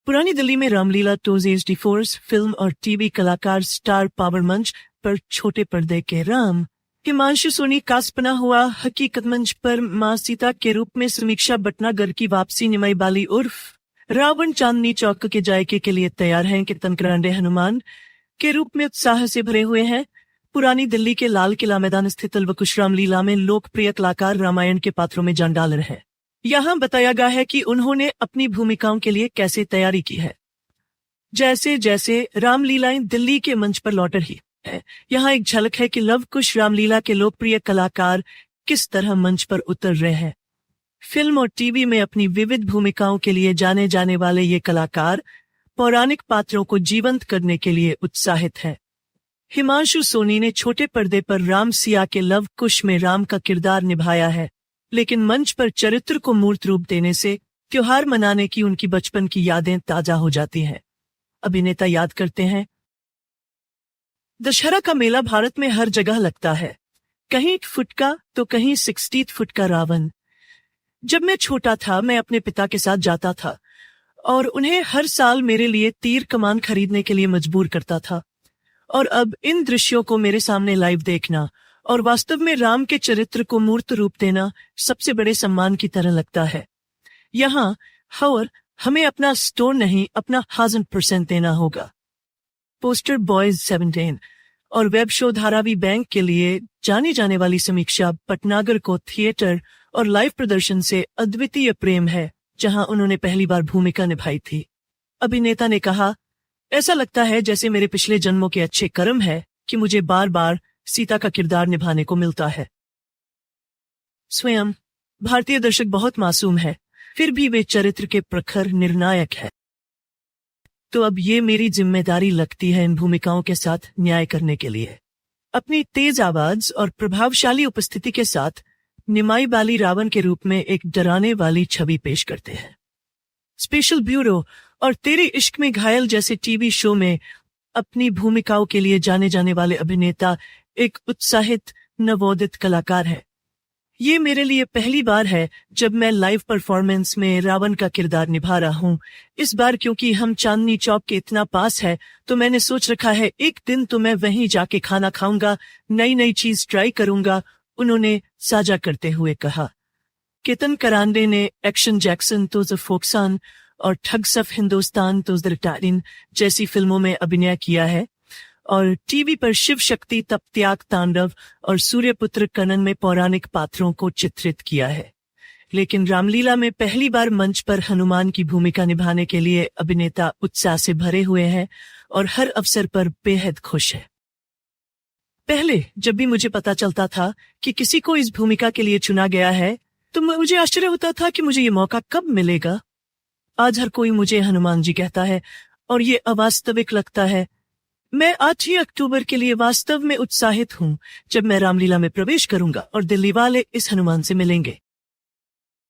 पुरानी दिल्ली में रामलीला 2 फिल्म और टीवी कलाकार स्टार पावर मंच पर छोटे पर्दे के राम हिमांशु सोनी कास्ट बना हुआ हकीकत मंच पर मां सीता के रूप में समीक्षा भटनागर की वापसी निमाई बाली उर्फ रावण चांदनी चौक के जायके के लिए तैयार हैं कि तनकरांडे हनुमान के रूप में उत्साह से भरे हुए हैं। पुरानी दिल्ली के लाल किला मैदान स्थित लवकुश रामलीला में लोकप्रिय कलाकार रामायण के पात्रों में जान डाल रहे हैं। यहाँ बताया गया है कि उन्होंने अपनी भूमिकाओं के लिए कैसे तैयारी की है। जैसे जैसे रामलीलाएं दिल्ली के मंच पर लौट रही है, यहाँ एक झलक है कि लवकुश रामलीला के लोकप्रिय कलाकार किस तरह मंच पर उतर रहे हैं। फिल्म और टीवी में अपनी विविध भूमिकाओं के लिए जाने जाने वाले ये कलाकार पौराणिक पात्रों को जीवंत करने के लिए उत्साहित हैं। हिमांशु सोनी ने छोटे पर्दे पर राम सिया के लवकुश में राम का किरदार निभाया है, लेकिन मंच पर चरित्र को मूर्त रूप देने से त्योहार मनाने की उनकी बचपन की यादें ताजा हो जाती हैं। अभिनेता याद करते हैं, दशहरा का मेला भारत में हर जगह लगता है, कहीं 8 फुट का तो कहीं 60 फुट का रावण। जब मैं छोटा था मैं अपने पिता के साथ जाता था और उन्हें हर साल मेरे लिए तीर कमान खरीदने के लिए मजबूर करता था। और अब इन दृश्यों को मेरे सामने लाइव देखना और वास्तव में राम के चरित्र को मूर्त रूप देना सबसे बड़े सम्मान की तरह लगता है। यहाँ हमें अपना स्टोर नहीं, अपना 1000% देना होगा। पोस्टर बॉयज 17 और वेब शो धारावी बैंक के लिए जानी जाने वाली समीक्षा भटनागर को थिएटर और लाइव प्रदर्शन से अद्वितीय प्रेम है, जहां उन्होंने पहली बार भूमिका निभाई थी। अभिनेता ने कहा, ऐसा लगता है जैसे मेरे पिछले जन्मों के अच्छे कर्म है कि मुझे बार बार सीता का किरदार निभाने को मिलता है। स्वयं भारतीय दर्शक बहुत मासूम है, फिर भी वे चरित्र के प्रखर निर्णायक है। तो अब ये मेरी जिम्मेदारी लगती है इन भूमिकाओं के साथ न्याय करने के लिए। अपनी तेज आवाज और प्रभावशाली उपस्थिति के साथ निमाई बाली रावण के रूप में एक डराने वाली छवि पेश करते हैं। स्पेशल ब्यूरो और तेरे इश्क में घायल जैसे टीवी शो में अपनी भूमिकाओं के लिए जाने जाने वाले अभिनेता एक उत्साहित नवोदित कलाकार है। ये मेरे लिए पहली बार है जब मैं लाइव परफॉर्मेंस में रावण का किरदार निभा रहा हूँ। इस बार क्योंकि हम चांदनी चौक के इतना पास है तो मैंने सोच रखा है एक दिन तो मैं वहीं जाके खाना खाऊंगा, नई नई चीज ट्राई करूंगा, उन्होंने साझा करते हुए कहा। केतन करांडे ने एक्शन जैक्सन तो द फोक्सान और ठग्स ऑफ हिंदुस्तान तो द रिटायरिंग जैसी फिल्मों में अभिनय किया है और टीवी पर शिव शक्ति तप त्याग तांडव और सूर्यपुत्र कनन में पौराणिक पात्रों को चित्रित किया है। लेकिन रामलीला में पहली बार मंच पर हनुमान की भूमिका निभाने के लिए अभिनेता उत्साह से भरे हुए हैं और हर अवसर पर बेहद खुश है। पहले जब भी मुझे पता चलता था कि किसी को इस भूमिका के लिए चुना गया है तो मुझे आश्चर्य होता था कि मुझे ये मौका कब मिलेगा। आज हर कोई मुझे हनुमान जी कहता है और ये अवास्तविक लगता है। मैं 8 अक्टूबर के लिए वास्तव में उत्साहित हूँ, जब मैं रामलीला में प्रवेश करूंगा और दिल्ली वाले इस हनुमान से मिलेंगे।